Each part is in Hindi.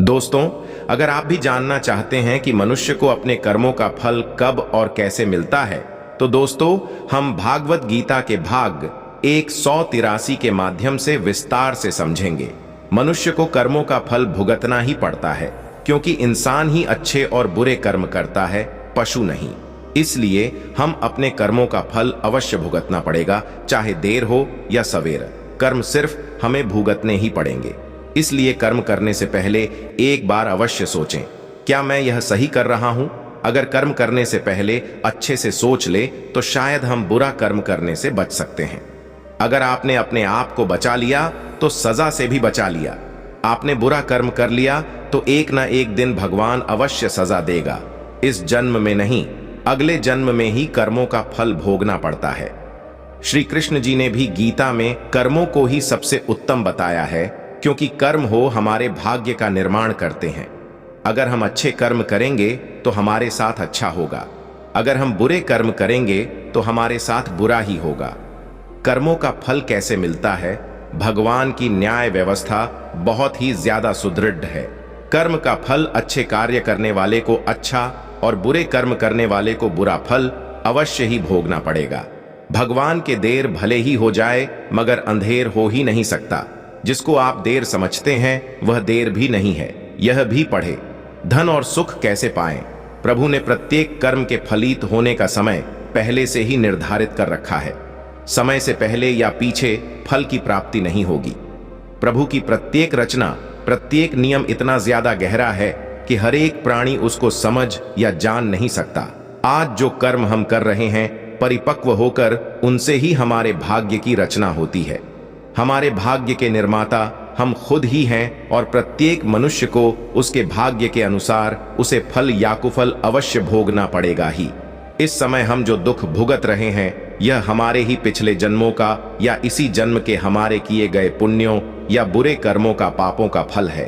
दोस्तों, अगर आप भी जानना चाहते हैं कि मनुष्य को अपने कर्मों का फल कब और कैसे मिलता है, तो दोस्तों हम भागवत गीता के भाग 183 के माध्यम से विस्तार से समझेंगे। मनुष्य को कर्मों का फल भुगतना ही पड़ता है, क्योंकि इंसान ही अच्छे और बुरे कर्म करता है, पशु नहीं। इसलिए हम अपने कर्मों का फल अवश्य भुगतना पड़ेगा, चाहे देर हो या सवेर। कर्म सिर्फ हमें भुगतने ही पड़ेंगे। इसलिए कर्म करने से पहले एक बार अवश्य सोचें, क्या मैं यह सही कर रहा हूं? अगर कर्म करने से पहले अच्छे से सोच ले तो शायद हम बुरा कर्म करने से बच सकते हैं। अगर आपने अपने आप को बचा लिया तो सजा से भी बचा लिया। आपने बुरा कर्म कर लिया तो एक ना एक दिन भगवान अवश्य सजा देगा। इस जन्म में नहीं, अगले जन्म में ही कर्मों का फल भोगना पड़ता है। श्री कृष्ण जी ने भी गीता में कर्मों को ही सबसे उत्तम बताया है, क्योंकि कर्म हो हमारे भाग्य का निर्माण करते हैं। अगर हम अच्छे कर्म करेंगे तो हमारे साथ अच्छा होगा, अगर हम बुरे कर्म करेंगे तो हमारे साथ बुरा ही होगा। कर्मों का फल कैसे मिलता है? भगवान की न्याय व्यवस्था बहुत ही ज्यादा सुदृढ़ है। कर्म का फल अच्छे कार्य करने वाले को अच्छा और बुरे कर्म करने वाले को बुरा फल अवश्य ही भोगना पड़ेगा। भगवान के देर भले ही हो जाए, मगर अंधेर हो ही नहीं सकता। जिसको आप देर समझते हैं वह देर भी नहीं है। यह भी पढ़े, धन और सुख कैसे पाएं? प्रभु ने प्रत्येक कर्म के फलित होने का समय पहले से ही निर्धारित कर रखा है। समय से पहले या पीछे फल की प्राप्ति नहीं होगी। प्रभु की प्रत्येक रचना, प्रत्येक नियम इतना ज्यादा गहरा है कि हर एक प्राणी उसको समझ या जान नहीं सकता। आज जो कर्म हम कर रहे हैं, परिपक्व होकर उनसे ही हमारे भाग्य की रचना होती है। हमारे भाग्य के निर्माता हम खुद ही हैं और प्रत्येक मनुष्य को उसके भाग्य के अनुसार उसे फल या कुफल अवश्य भोगना पड़ेगा ही। इस समय हम जो दुख भुगत रहे हैं, यह हमारे ही पिछले जन्मों का या इसी जन्म के हमारे किए गए पुण्यों या बुरे कर्मों का, पापों का फल है।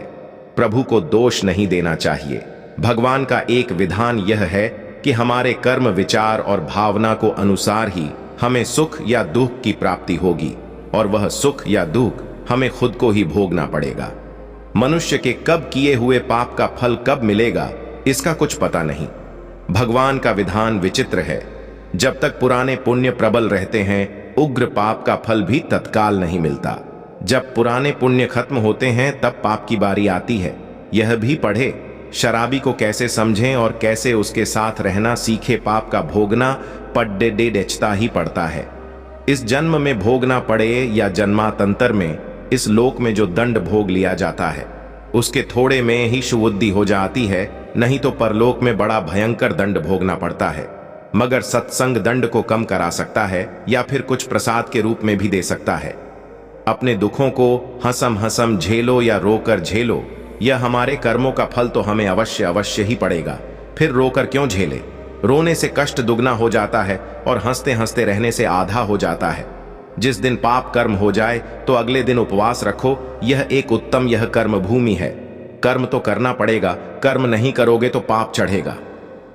प्रभु को दोष नहीं देना चाहिए। भगवान का एक विधान यह है कि हमारे कर्म, विचार और भावना को अनुसार ही हमें सुख या दुख की प्राप्ति होगी, और वह सुख या दुख हमें खुद को ही भोगना पड़ेगा। मनुष्य के कब किए हुए पाप का फल कब मिलेगा, इसका कुछ पता नहीं। भगवान का विधान विचित्र है। जब तक पुराने पुण्य प्रबल रहते हैं, उग्र पाप का फल भी तत्काल नहीं मिलता। जब पुराने पुण्य खत्म होते हैं, तब पाप की बारी आती है। यह भी पढ़े, शराबी को कैसे समझें और कैसे उसके साथ रहना सीखे। पाप का भोगना पड्डे डेचता ही पड़ता है। इस जन्म में भोगना पड़े या जन्मांतर में, इस लोक में जो दंड भोग लिया जाता है उसके थोड़े में ही शुद्धि हो जाती है, नहीं तो परलोक में बड़ा भयंकर दंड भोगना पड़ता है। मगर सत्संग दंड को कम करा सकता है या फिर कुछ प्रसाद के रूप में भी दे सकता है। अपने दुखों को हंसम हंसम झेलो या रोकर झेलो, यह हमारे कर्मों का फल तो हमें अवश्य ही पड़ेगा। फिर रोकर क्यों झेले? रोने से कष्ट दुगना हो जाता है और हंसते हंसते रहने से आधा हो जाता है। जिस दिन पाप कर्म हो जाए तो अगले दिन उपवास रखो। यह एक उत्तम, यह कर्म भूमि है। कर्म तो करना पड़ेगा, कर्म नहीं करोगे तो पाप चढ़ेगा।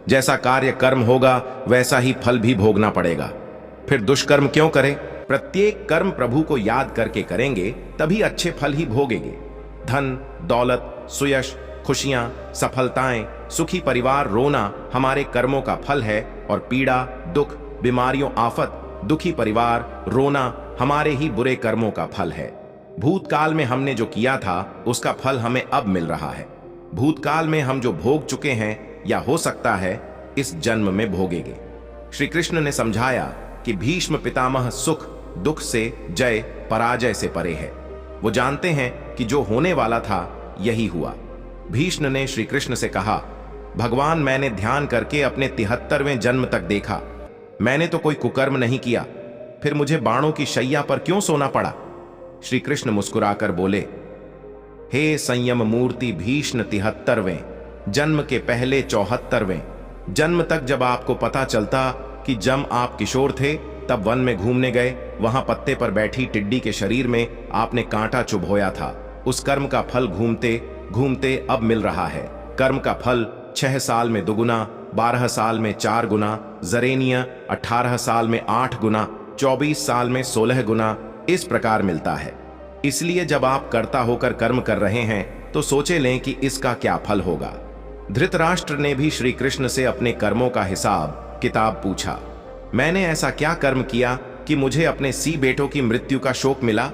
जैसा कार्य कर्म होगा वैसा ही फल भी भोगना पड़ेगा। फिर दुष्कर्म क्यों करें? प्रत्येक कर्म प्रभु को याद करके करेंगे, तभी अच्छे फल ही भोगेंगे। धन, दौलत, सुयश, खुशियां, सफलताएं, सुखी परिवार, रोना हमारे कर्मों का फल है, और पीड़ा, दुख, बीमारियों, आफत, दुखी परिवार, रोना हमारे ही बुरे कर्मों का फल है। भूतकाल में हमने जो किया था उसका फल हमें अब मिल रहा है। भूतकाल में हम जो भोग चुके हैं या हो सकता है इस जन्म में भोगेंगे। श्री कृष्ण ने समझाया कि भीष्म पितामह सुख दुख से, जय पराजय से परे है। वो जानते हैं कि जो होने वाला था यही हुआ। भीष्म ने श्री कृष्ण से कहा, भगवान, मैंने ध्यान करके अपने 73वें जन्म तक देखा। मैंने तो कोई कुकर्म नहीं किया, फिर मुझे बाणों की शैया पर क्यों सोना पड़ा? श्री कृष्ण मुस्कुराकर बोले, हे संयम मूर्ति भीष्म, 73वें जन्म के पहले 74वें जन्म तक जब आपको पता चलता कि जब आप किशोर थे तब वन में घूमने गए, वहां पत्ते पर बैठी टिड्डी के शरीर में आपने कांटा चुभोया था। उस कर्म का फल घूमते घूमते अब मिल रहा है। कर्म का फल 6 साल में दुगुना, 12 साल में 4 गुना, जरेनिया 18 साल में 8 गुना, 24 साल में 16 गुना इस प्रकार मिलता है। इसलिए जब आप कर्ता होकर कर्म कर रहे हैं तो सोचे लें कि इसका क्या फल होगा। धृतराष्ट्र ने भी श्री कृष्ण से अपने कर्मों का हिसाब किताब पूछा। मैंने ऐसा क्या कर्म किया कि मुझे अपने 100 बेटों की मृत्यु का शोक मिला?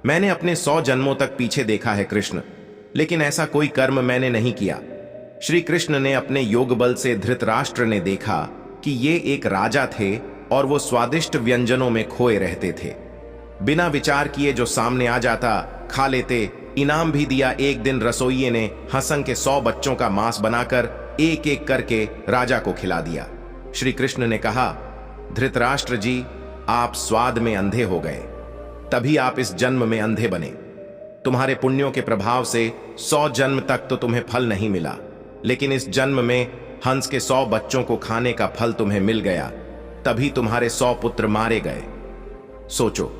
मैंने अपने 100 जन्मों तक पीछे देखा है कृष्ण, लेकिन ऐसा कोई कर्म मैंने नहीं किया। श्री कृष्ण ने अपने योग बल से धृतराष्ट्र ने देखा कि ये एक राजा थे और वो स्वादिष्ट व्यंजनों में खोए रहते थे। बिना विचार किए जो सामने आ जाता खा लेते। इनाम भी दिया। एक दिन रसोइये ने हसन के 100 बच्चों का मांस बनाकर एक एक करके राजा को खिला दिया। श्री कृष्ण ने कहा, धृतराष्ट्र जी, आप स्वाद में अंधे हो गए, तभी आप इस जन्म में अंधे बने। तुम्हारे पुण्यों के प्रभाव से 100 जन्म तक तो तुम्हें फल नहीं मिला, लेकिन इस जन्म में हंस के 100 बच्चों को खाने का फल तुम्हें मिल गया, तभी तुम्हारे 100 पुत्र मारे गए। सोचो,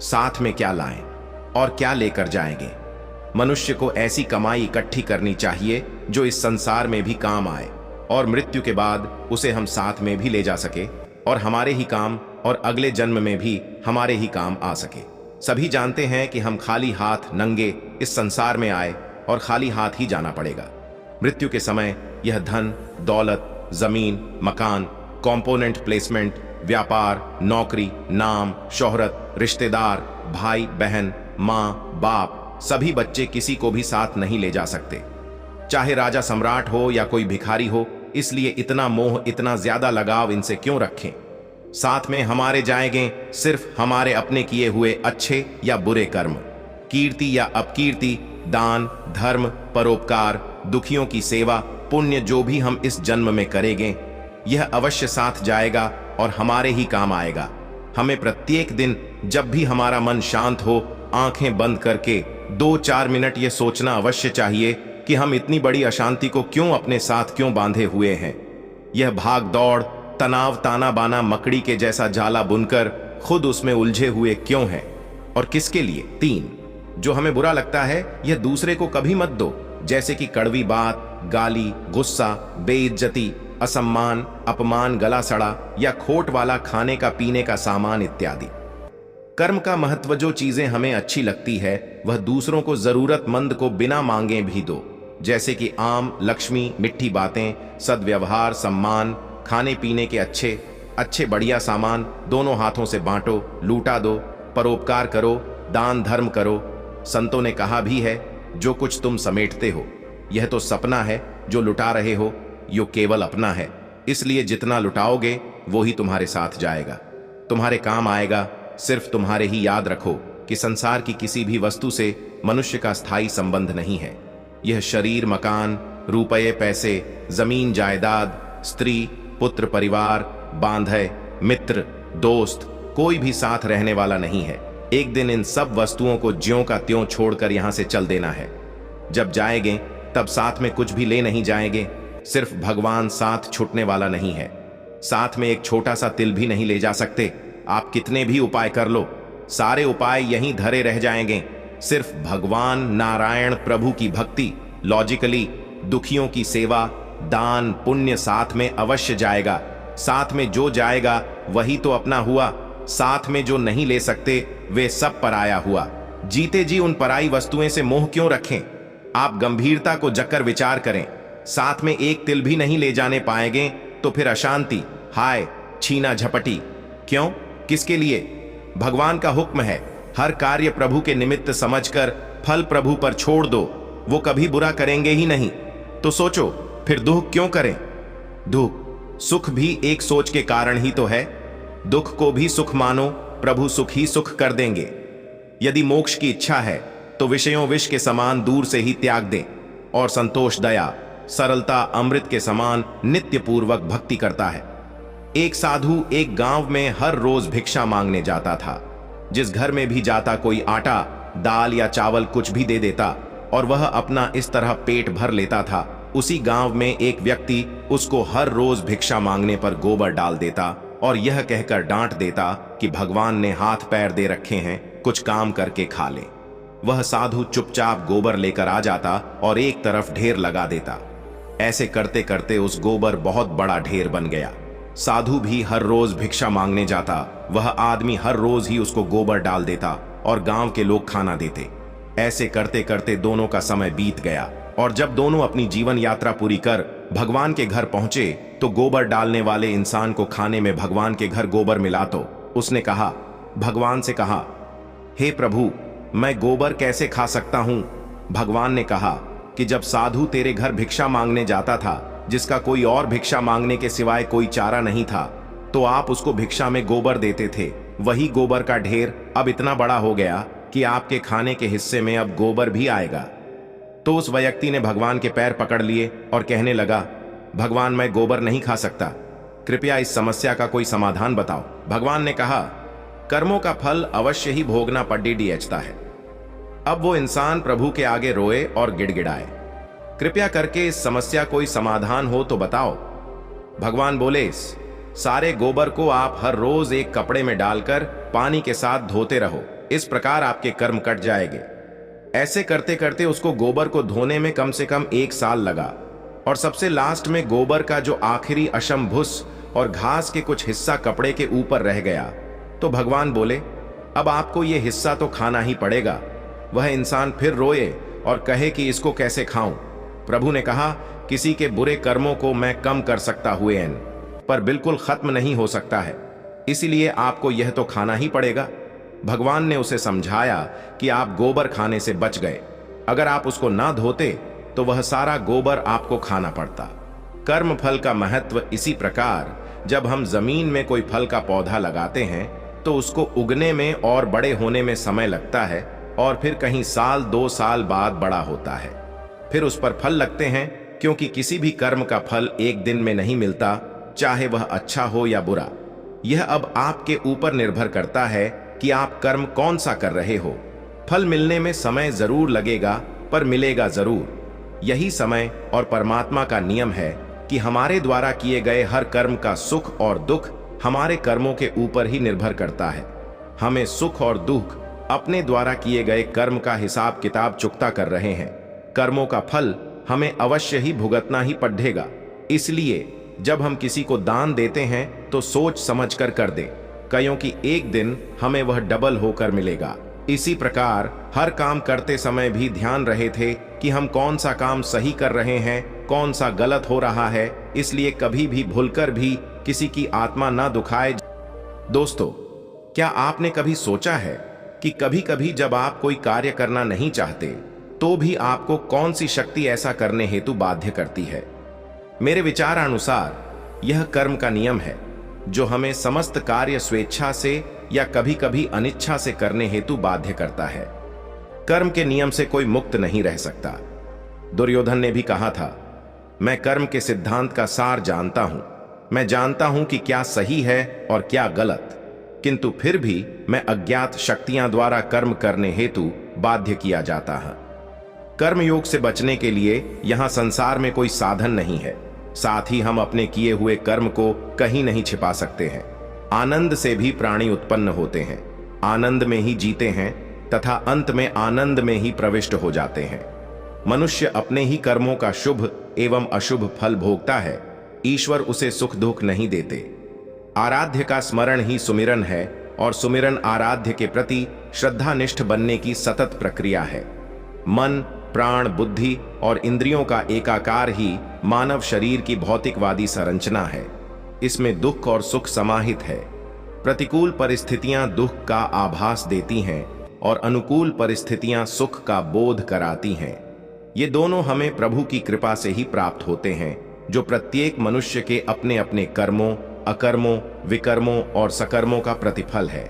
साथ में क्या लाएं और क्या लेकर जाएंगे? मनुष्य को ऐसी कमाई इकट्ठी करनी चाहिए जो इस संसार में भी काम आए और मृत्यु के बाद उसे हम साथ में भी ले जा सके और हमारे ही काम और अगले जन्म में भी हमारे ही काम आ सके। सभी जानते हैं कि हम खाली हाथ नंगे इस संसार में आए और खाली हाथ ही जाना पड़ेगा। मृत्यु के समय यह धन, दौलत, जमीन, मकान, कंपोनेंट प्लेसमेंट, व्यापार, नौकरी, नाम, शोहरत, रिश्तेदार, भाई बहन, माँ बाप, सभी बच्चे किसी को भी साथ नहीं ले जा सकते। चाहे राजा सम्राट हो या कोई भिखारी हो, इसलिए इतना मोह, इतना ज्यादा लगाव इनसे क्यों रखें? साथ में हमारे जाएंगे सिर्फ हमारे अपने किए हुए अच्छे या बुरे कर्म, कीर्ति या अपकीर्ति, दान, धर्म, परोपकार, दुखियों की सेवा, पुण्य जो भी हम इस जन्म में करेंगे, यह अवश्य साथ जाएगा और हमारे ही काम आएगा। हमें प्रत्येक दिन जब भी हमारा मन शांत हो, आंखें बंद करके 2-4 मिनट ये सोचना अवश्य चाहिए कि हम इतनी बड़ी अशांति को क्यों अपने साथ क्यों बांधे हुए हैं। यह भाग दौड़, तनाव, ताना बाना मकड़ी के जैसा जाला बुनकर खुद उसमें उलझे हुए क्यों हैं और किसके लिए? 3, जो हमें बुरा लगता है यह दूसरे को कभी मत दो, जैसे कि कड़वी बात, गाली, गुस्सा, बेइज्जती, असम्मान, अपमान, गला सड़ा या खोट वाला खाने का पीने का सामान इत्यादि। कर्म का महत्व, जो चीजें हमें अच्छी लगती है वह दूसरों को जरूरतमंद को बिना मांगे भी दो, जैसे कि आम, लक्ष्मी, मिठी बातें, सद्व्यवहार, सम्मान, खाने पीने के अच्छे अच्छे बढ़िया सामान दोनों हाथों से बांटो, लूटा दो, परोपकार करो, दान धर्म करो। संतों ने कहा भी है, जो कुछ तुम समेटते हो यह तो सपना है, जो लुटा रहे हो यो केवल अपना है। इसलिए जितना लुटाओगे वो ही तुम्हारे साथ जाएगा, तुम्हारे काम आएगा। सिर्फ तुम्हारे ही याद रखो कि संसार की किसी भी वस्तु से मनुष्य का स्थायी संबंध नहीं है। यह शरीर, मकान, रुपये, पैसे, जमीन, जायदाद, स्त्री, पुत्र, परिवार, बांधे, मित्र, दोस्त, कोई भी साथ रहने वाला नहीं है। एक दिन इन सब वस्तुओं को ज्यों का त्यों छोड़कर यहां से चल देना है। जब जाएंगे तब साथ में कुछ भी ले नहीं जाएंगे। सिर्फ भगवान साथ छूटने वाला नहीं है। साथ में एक छोटा सा तिल भी नहीं ले जा सकते। आप कितने भी उपाय कर लो, सारे उपाय यहीं धरे रह जाएंगे। सिर्फ भगवान नारायण प्रभु की भक्ति, लॉजिकली दुखियों की सेवा, दान, पुण्य साथ में अवश्य जाएगा। साथ में जो जाएगा वही तो अपना हुआ। साथ में जो नहीं ले सकते वे सब पराया हुआ। जीते जी उन पराई वस्तुएं से मोह क्यों रखें? आप गंभीरता को जकर विचार करें। साथ में एक तिल भी नहीं ले जाने पाएंगे तो फिर अशांति, हाय, छीना झपटी क्यों? किसके लिए? भगवान का हुक्म है, हर कार्य प्रभु के निमित्त समझकर फल प्रभु पर छोड़ दो। वो कभी बुरा करेंगे ही नहीं। तो सोचो, फिर दुख क्यों करें? दुख, सुख भी एक सोच के कारण ही तो है। दुख को भी सुख मानो, प्रभु सुख ही सुख कर देंगे। यदि मोक्ष की इच्छा है तो विषयों विष के समान दूर से ही त्याग दें और संतोष, दया, सरलता अमृत के समान नित्य पूर्वक भक्ति करता है। एक साधु एक गांव में हर रोज भिक्षा मांगने जाता था। जिस घर में भी जाता कोई आटा, दाल या चावल कुछ भी दे देता और वह अपना इस तरह पेट भर लेता था। उसी गांव में एक व्यक्ति उसको हर रोज भिक्षा मांगने पर गोबर डाल देता और यह कहकर डांट देता कि भगवान ने हाथ पैर दे रखे हैं, कुछ काम करके खा ले। वह साधु चुपचाप गोबर लेकर आ जाता और एक तरफ ढेर लगा देता। ऐसे करते करते उस गोबर बहुत बड़ा ढेर बन गया। साधु भी हर रोज भिक्षा मांगने जाता, वह आदमी हर रोज ही उसको गोबर डाल देता और गांव के लोग खाना देते। ऐसे करते करते दोनों का समय बीत गया और जब दोनों अपनी जीवन यात्रा पूरी कर भगवान के घर पहुंचे तो गोबर डालने वाले इंसान को खाने में भगवान के घर गोबर मिला तो उसने कहा, भगवान से कहा, हे प्रभु, मैं गोबर कैसे खा सकता हूं? भगवान ने कहा कि जब साधु तेरे घर भिक्षा मांगने जाता था, जिसका कोई और भिक्षा मांगने के सिवाय कोई चारा नहीं था, तो आप उसको भिक्षा में गोबर देते थे। वही गोबर का ढेर अब इतना बड़ा हो गया कि आपके खाने के हिस्से में अब गोबर भी आएगा। तो उस व्यक्ति ने भगवान के पैर पकड़ लिए और कहने लगा, भगवान, मैं गोबर नहीं खा सकता, कृपया इस समस्या का कोई समाधान बताओ। भगवान ने कहा, कर्मों का फल अवश्य ही भोगना पड़ता है। अब वो इंसान प्रभु के आगे रोए और गिड़गिड़ाए, कृपया करके इस समस्या कोई समाधान हो तो बताओ। भगवान बोले, सारे गोबर को आप हर रोज एक कपड़े में डालकर पानी के साथ धोते रहो, इस प्रकार आपके कर्म कट जाएंगे। ऐसे करते करते उसको गोबर को धोने में कम से कम 1 साल लगा और सबसे लास्ट में गोबर का जो आखिरी अशम भुस और घास के कुछ हिस्सा कपड़े के ऊपर रह गया। तो भगवान बोले, अब आपको ये हिस्सा तो खाना ही पड़ेगा। वह इंसान फिर रोए और कहे कि इसको कैसे खाऊं। प्रभु ने कहा, किसी के बुरे कर्मों को मैं कम कर सकता हुए पर बिल्कुल खत्म नहीं हो सकता है, इसीलिए आपको यह तो खाना ही पड़ेगा। भगवान ने उसे समझाया कि आप गोबर खाने से बच गए, अगर आप उसको ना धोते तो वह सारा गोबर आपको खाना पड़ता। कर्म फल का महत्व इसी प्रकार, जब हम जमीन में कोई फल का पौधा लगाते हैं तो उसको उगने में और बड़े होने में समय लगता है और फिर कहीं साल 2 साल बाद बड़ा होता है, फिर उस पर फल लगते हैं, क्योंकि किसी भी कर्म का फल एक दिन में नहीं मिलता, चाहे वह अच्छा हो या बुरा। यह अब आपके ऊपर निर्भर करता है कि आप कर्म कौन सा कर रहे हो। फल मिलने में समय जरूर लगेगा, पर मिलेगा जरूर। यही समय और परमात्मा का नियम है कि हमारे द्वारा किए गए हर कर्म का सुख और दुख हमारे कर्मों के ऊपर ही निर्भर करता है। हमें सुख और दुख अपने द्वारा किए गए कर्म का हिसाब किताब चुकता कर रहे हैं। कर्मों का फल हमें अवश्य ही भुगतना ही पड़ेगा। इसलिए जब हम किसी को दान देते हैं तो सोच समझ कर दें, क्योंकि एक दिन हमें वह डबल होकर मिलेगा। इसी प्रकार हर काम करते समय भी ध्यान रहे थे कि हम कौन सा काम सही कर रहे हैं, कौन सा गलत हो रहा है, इसलिए कभी भी भूलकर भी किसी की आत्मा ना दुखाए। दोस्तों, क्या आपने कभी सोचा है कि कभी कभी जब आप कोई कार्य करना नहीं चाहते तो भी आपको कौन सी शक्ति ऐसा करने हेतु बाध्य करती है? मेरे विचार अनुसार यह कर्म का नियम है जो हमें समस्त कार्य स्वेच्छा से या कभी कभी अनिच्छा से करने हेतु बाध्य करता है। कर्म के नियम से कोई मुक्त नहीं रह सकता। दुर्योधन ने भी कहा था, मैं कर्म के सिद्धांत का सार जानता हूं, मैं जानता हूं कि क्या सही है और क्या गलत, किंतु फिर भी मैं अज्ञात शक्तियां द्वारा कर्म करने हेतु बाध्य किया जाता है। कर्मयोग से बचने के लिए यहां संसार में कोई साधन नहीं है, साथ ही हम अपने किए हुए कर्म को कहीं नहीं छिपा सकते हैं। आनंद से भी प्राणी उत्पन्न होते हैं, आनंद में ही जीते हैं तथा अंत में आनंद में ही प्रविष्ट हो जाते हैं। मनुष्य अपने ही कर्मों का शुभ एवं अशुभ फल भोगता है, ईश्वर उसे सुख दुख नहीं देते। आराध्य का स्मरण ही सुमिरन है और सुमिरन आराध्य के प्रति श्रद्धानिष्ठ बनने की सतत प्रक्रिया है। मन, प्राण, बुद्धि और इंद्रियों का एकाकार ही मानव शरीर की भौतिकवादी संरचना है। इसमें दुख और सुख समाहित है। प्रतिकूल परिस्थितियां दुख का आभास देती हैं और अनुकूल परिस्थितियां सुख का बोध कराती हैं। ये दोनों हमें प्रभु की कृपा से ही प्राप्त होते हैं, जो प्रत्येक मनुष्य के अपने अपने कर्मों, अकर्मों, विकर्मों और सकर्मों का प्रतिफल है।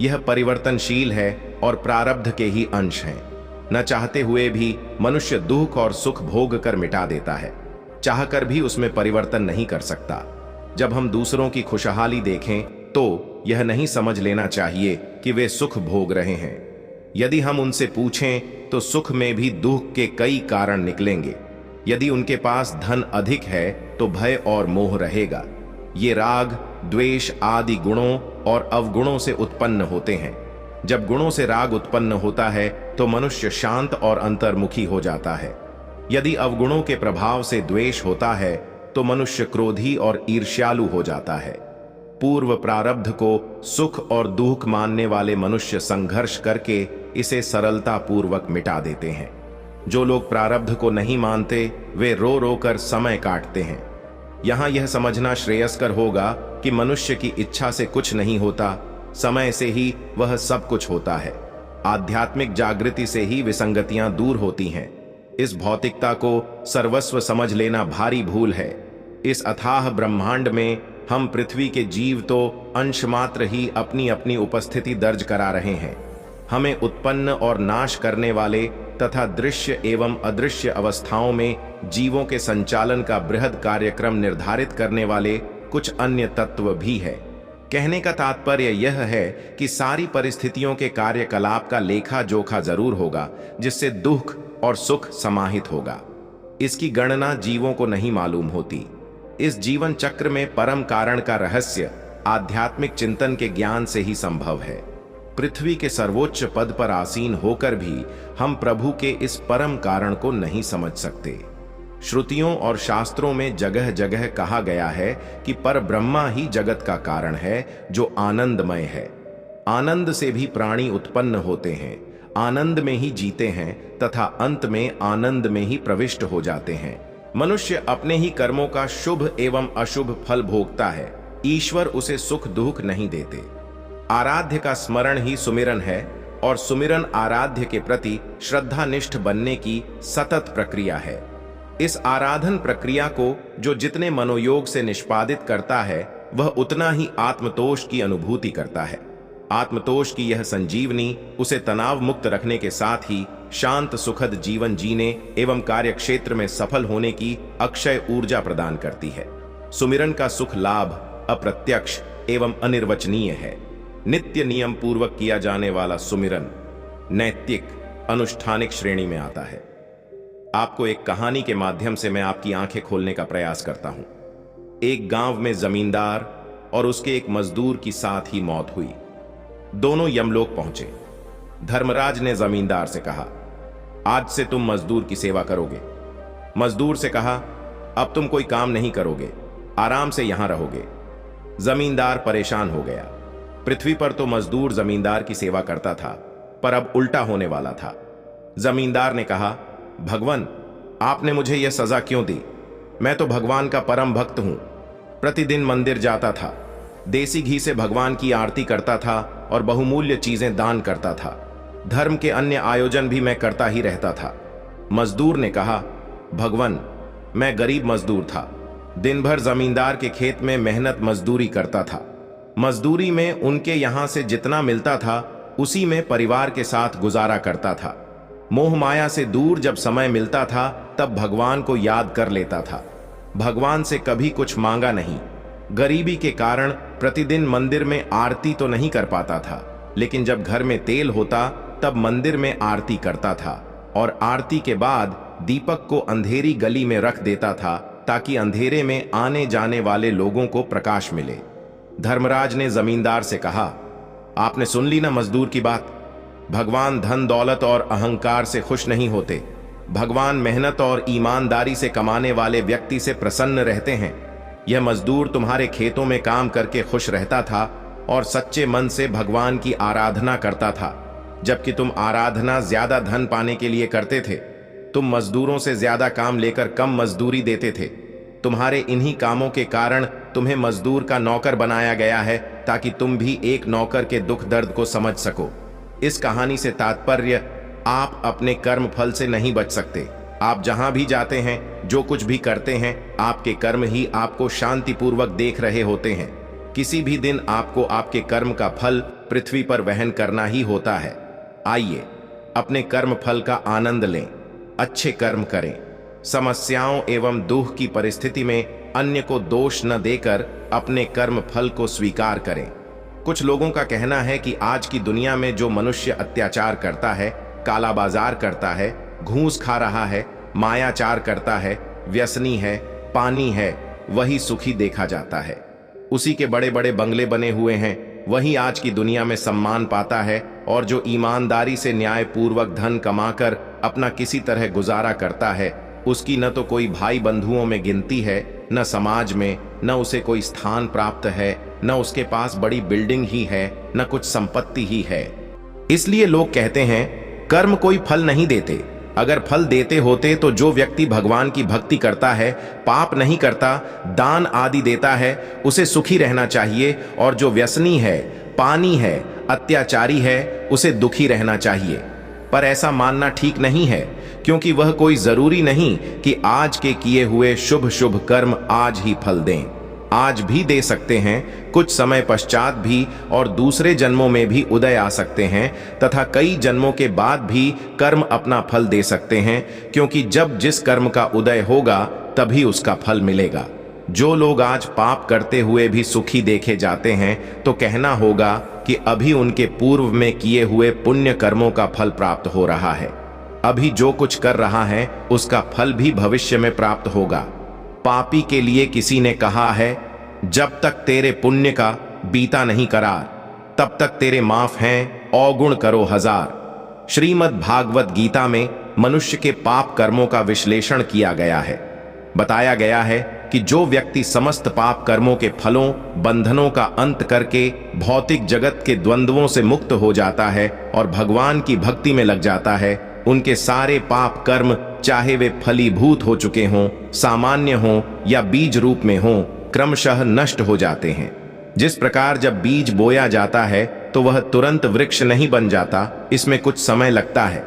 यह परिवर्तनशील है और प्रारब्ध के ही अंश हैं। न चाहते हुए भी मनुष्य दुख और सुख भोग कर मिटा देता है, चाहकर भी उसमें परिवर्तन नहीं कर सकता। जब हम दूसरों की खुशहाली देखें तो यह नहीं समझ लेना चाहिए कि वे सुख भोग रहे हैं। यदि हम उनसे पूछें तो सुख में भी दुख के कई कारण निकलेंगे। यदि उनके पास धन अधिक है तो भय और मोह रहेगा। ये राग, द्वेष आदि गुणों और अवगुणों से उत्पन्न होते हैं। जब गुणों से राग उत्पन्न होता है तो मनुष्य शांत और अंतर्मुखी हो जाता है। यदि अवगुणों के प्रभाव से द्वेष होता है तो मनुष्य क्रोधी और ईर्ष्यालु हो जाता है। पूर्व प्रारब्ध को सुख और दुख मानने वाले मनुष्य संघर्ष करके इसे सरलता पूर्वक मिटा देते हैं। जो लोग प्रारब्ध को नहीं मानते वे रो रो कर समय काटते हैं। यहां यह समझना श्रेयस्कर होगा कि मनुष्य की इच्छा से कुछ नहीं होता, समय से ही वह सब कुछ होता है। आध्यात्मिक जागृति से ही विसंगतियां दूर होती हैं। इस भौतिकता को सर्वस्व समझ लेना भारी भूल है। इस अथाह ब्रह्मांड में हम पृथ्वी के जीव तो अंश मात्र ही अपनी अपनी उपस्थिति दर्ज करा रहे हैं। हमें उत्पन्न और नाश करने वाले तथा दृश्य एवं अदृश्य अवस्थाओं में जीवों के संचालन का बृहद कार्यक्रम निर्धारित करने वाले कुछ अन्य तत्व भी है। कहने का तात्पर्य यह है कि सारी परिस्थितियों के कार्यकलाप का लेखा जोखा जरूर होगा, जिससे दुख और सुख समाहित होगा। इसकी गणना जीवों को नहीं मालूम होती। इस जीवन चक्र में परम कारण का रहस्य आध्यात्मिक चिंतन के ज्ञान से ही संभव है। पृथ्वी के सर्वोच्च पद पर आसीन होकर भी हम प्रभु के इस परम कारण को नहीं समझ सकते। श्रुतियों और शास्त्रों में जगह जगह कहा गया है कि पर ब्रह्मा ही जगत का कारण है, जो आनंदमय है। आनंद से भी प्राणी उत्पन्न होते हैं, आनंद में ही जीते हैं तथा अंत में आनंद में ही प्रविष्ट हो जाते हैं। मनुष्य अपने ही कर्मों का शुभ एवं अशुभ फल भोगता है। ईश्वर उसे सुख दुख नहीं देते। आराध्य का स्मरण ही सुमिरन है और सुमिरन आराध्य के प्रति श्रद्धानिष्ठ बनने की सतत प्रक्रिया है। इस आराधन प्रक्रिया को जो जितने मनोयोग से निष्पादित करता है वह उतना ही आत्मतोष की अनुभूति करता है। आत्मतोष की यह संजीवनी उसे तनाव मुक्त रखने के साथ ही शांत सुखद जीवन जीने एवं कार्यक्षेत्र में सफल होने की अक्षय ऊर्जा प्रदान करती है। सुमिरन का सुख लाभ अप्रत्यक्ष एवं अनिर्वचनीय है। नित्य नियम पूर्वक किया जाने वाला सुमिरन नैतिक अनुष्ठानिक श्रेणी में आता है। आपको एक कहानी के माध्यम से मैं आपकी आंखें खोलने का प्रयास करता हूं। एक गांव में जमींदार और उसके एक मजदूर की साथ ही मौत हुई। दोनों यमलोक पहुंचे। धर्मराज ने जमींदार से कहा, आज से तुम मजदूर की सेवा करोगे। मजदूर से कहा, अब तुम कोई काम नहीं करोगे, आराम से यहां रहोगे। जमींदार परेशान हो गया। पृथ्वी पर तो मजदूर जमींदार की सेवा करता था, पर अब उल्टा होने वाला था। जमींदार ने कहा, भगवान, आपने मुझे यह सजा क्यों दी? मैं तो भगवान का परम भक्त हूं। प्रतिदिन मंदिर जाता था, देसी घी से भगवान की आरती करता था और बहुमूल्य चीजें दान करता था। धर्म के अन्य आयोजन भी मैं करता ही रहता था। मजदूर ने कहा, भगवान, मैं गरीब मजदूर था। दिन भर जमींदार के खेत में मेहनत मजदूरी करता था। मजदूरी में उनके यहां से जितना मिलता था उसी में परिवार के साथ गुजारा करता था। मोह माया से दूर जब समय मिलता था तब भगवान को याद कर लेता था। भगवान से कभी कुछ मांगा नहीं। गरीबी के कारण प्रतिदिन मंदिर में आरती तो नहीं कर पाता था, लेकिन जब घर में तेल होता तब मंदिर में आरती करता था और आरती के बाद दीपक को अंधेरी गली में रख देता था ताकि अंधेरे में आने जाने वाले लोगों को प्रकाश मिले। धर्मराज ने जमींदार से कहा, आपने सुन ली ना मजदूर की बात। भगवान धन दौलत और अहंकार से खुश नहीं होते। भगवान मेहनत और ईमानदारी से कमाने वाले व्यक्ति से प्रसन्न रहते हैं। यह मजदूर तुम्हारे खेतों में काम करके खुश रहता था और सच्चे मन से भगवान की आराधना करता था, जबकि तुम आराधना ज्यादा धन पाने के लिए करते थे। तुम मजदूरों से ज्यादा काम लेकर कम मजदूरी देते थे। तुम्हारे इन्हीं कामों के कारण तुम्हें मजदूर का नौकर बनाया गया है ताकि तुम भी एक नौकर के दुख दर्द को समझ सको। इस कहानी से तात्पर्य, आप अपने कर्म फल से नहीं बच सकते। आप जहां भी जाते हैं, जो कुछ भी करते हैं, आपके कर्म ही आपको शांतिपूर्वक देख रहे होते हैं। किसी भी दिन आपको आपके कर्म का फल पृथ्वी पर वहन करना ही होता है। आइए अपने कर्म फल का आनंद लें, अच्छे कर्म करें। समस्याओं एवं दुख की परिस्थिति में अन्य को दोष न देकर अपने कर्म फल को स्वीकार करें। कुछ लोगों का कहना है कि आज की दुनिया में जो मनुष्य अत्याचार करता है, काला बाजार करता है, घूस खा रहा है, मायाचार करता है, व्यसनी है, पानी है, वही सुखी देखा जाता है। उसी के बड़े बड़े बंगले बने हुए हैं, वही आज की दुनिया में सम्मान पाता है। और जो ईमानदारी से न्यायपूर्वक धन कमाकर अपना किसी तरह गुजारा करता है, उसकी न तो कोई भाई बंधुओं में गिनती है, न समाज में, न उसे कोई स्थान प्राप्त है, न उसके पास बड़ी बिल्डिंग ही है, न कुछ संपत्ति ही है। इसलिए लोग कहते हैं कर्म कोई फल नहीं देते। अगर फल देते होते तो जो व्यक्ति भगवान की भक्ति करता है, पाप नहीं करता, दान आदि देता है, उसे सुखी रहना चाहिए, और जो व्यसनी है, पानी है, अत्याचारी है, उसे दुखी रहना चाहिए। पर ऐसा मानना ठीक नहीं है, क्योंकि वह कोई जरूरी नहीं कि आज के किए हुए शुभ शुभ कर्म आज ही फल दें। आज भी दे सकते हैं, कुछ समय पश्चात भी, और दूसरे जन्मों में भी उदय आ सकते हैं, तथा कई जन्मों के बाद भी कर्म अपना फल दे सकते हैं, क्योंकि जब जिस कर्म का उदय होगा तभी उसका फल मिलेगा। जो लोग आज पाप करते हुए भी सुखी देखे जाते हैं, तो कहना होगा कि अभी उनके पूर्व में किए हुए पुण्य कर्मों का फल प्राप्त हो रहा है। अभी जो कुछ कर रहा है उसका फल भी भविष्य में प्राप्त होगा। पापी के लिए किसी ने कहा है, जब तक तेरे पुण्य का बीता नहीं करार, तब तक तेरे माफ हैं, अवगुण करो हजार। श्रीमद् भागवत गीता में मनुष्य के पाप कर्मों का विश्लेषण किया गया है। बताया गया है कि जो व्यक्ति समस्त पाप कर्मों के फलों, बंधनों का अंत करके भौतिक जगत के द्वंद्वों से मुक्त हो जाता है और भगवान की भक्ति में लग जाता है, उनके सारे पाप कर्म, चाहे वे फलीभूत हो चुके हों, सामान्य हों या बीज रूप में हों, क्रमशः नष्ट हो जाते हैं। जिस प्रकार जब बीज बोया जाता है तो वह तुरंत वृक्ष नहीं बन जाता, इसमें कुछ समय लगता है।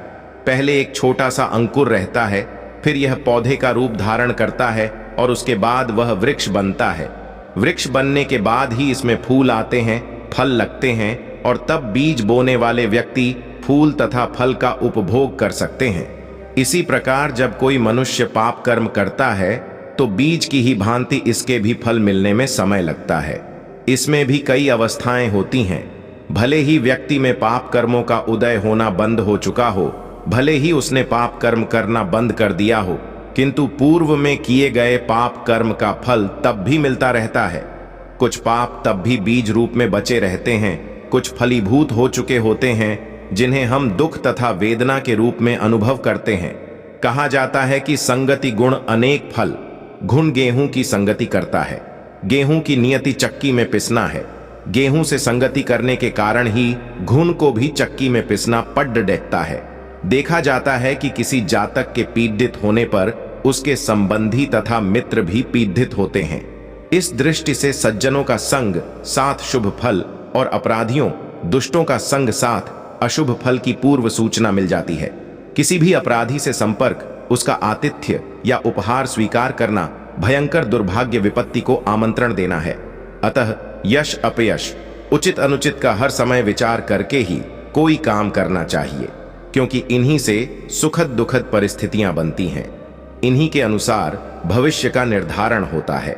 पहले एक छोटा सा अंकुर रहता है, फिर यह पौधे का रूप धारण करता है और उसके बाद वह वृक्ष बनता है। वृक्ष बनने के बाद ही इसमें फूल आते हैं, फल लगते हैं, और तब बीज बोने वाले व्यक्ति फूल तथा फल का उपभोग कर सकते हैं। इसी प्रकार जब कोई मनुष्य पाप कर्म करता है तो बीज की ही भांति इसके भी फल मिलने में समय लगता है। इसमें भी कई अवस्थाएं होती हैं। भले ही व्यक्ति में पाप कर्मों का उदय होना बंद हो चुका हो, भले ही उसने पाप कर्म करना बंद कर दिया हो, किंतु पूर्व में किए गए पाप कर्म का फल तब भी मिलता रहता है। कुछ पाप तब भी बीज रूप में बचे रहते हैं, कुछ फलीभूत हो चुके होते हैं, जिन्हें हम दुख तथा वेदना के रूप में अनुभव करते हैं। कहा जाता है कि संगति गुण अनेक फल, घुन गेहूं की संगति करता है। गेहूं की नियति चक्की में पिसना है। गेहूं से संगति करने के कारण ही घुन को भी चक्की में पिसना पड्ड देखता है। देखा जाता है कि किसी जातक के पीड़ित होने पर उसके संबंधी तथा मित्र भी पीड़ित होते हैं। इस दृष्टि से सज्जनों का संग साथ शुभ फल और अपराधियों, दुष्टों का संग साथ अशुभ फल की पूर्व सूचना मिल जाती है। किसी भी अपराधी से संपर्क, उसका आतिथ्य या उपहार स्वीकार करना भयंकर दुर्भाग्य विपत्ति को आमंत्रण देना है। अतः यश अपयश, उचित अनुचित का हर समय विचार करके ही कोई काम करना चाहिए, क्योंकि इन्हीं से सुखद दुखद परिस्थितियां बनती हैं। इन्हीं के अनुसार भविष्य का निर्धारण होता है।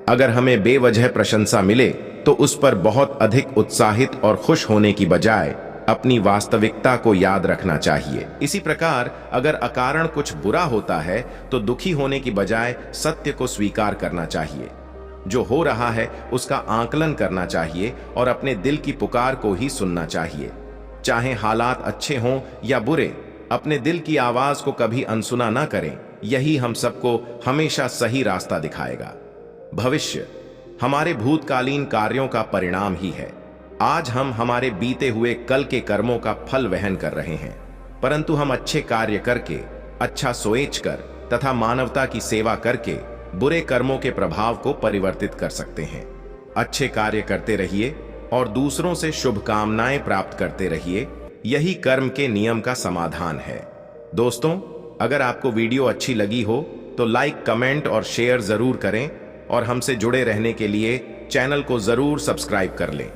अगर हमें बेवजह प्रशंसा मिले तो उस पर बहुत अधिक उत्साहित और खुश होने की बजाय अपनी वास्तविकता को याद रखना चाहिए। इसी प्रकार अगर अकारण कुछ बुरा होता है तो दुखी होने की बजाय सत्य को स्वीकार करना चाहिए। जो हो रहा है उसका आकलन करना चाहिए और अपने दिल की पुकार को ही सुनना चाहिए। चाहे हालात अच्छे हों या बुरे, अपने दिल की आवाज को कभी अनसुना ना करें। यही हम सबको हमेशा सही रास्ता दिखाएगा। भविष्य हमारे भूतकालीन कार्यों का परिणाम ही है। आज हम हमारे बीते हुए कल के कर्मों का फल वहन कर रहे हैं, परंतु हम अच्छे कार्य करके, अच्छा सोच कर तथा मानवता की सेवा करके बुरे कर्मों के प्रभाव को परिवर्तित कर सकते हैं। अच्छे कार्य करते रहिए और दूसरों से शुभकामनाएं प्राप्त करते रहिए। यही कर्म के नियम का समाधान है। दोस्तों, अगर आपको वीडियो अच्छी लगी हो तो लाइक, कमेंट और शेयर जरूर करें और हमसे जुड़े रहने के लिए चैनल को जरूर सब्सक्राइब कर लें।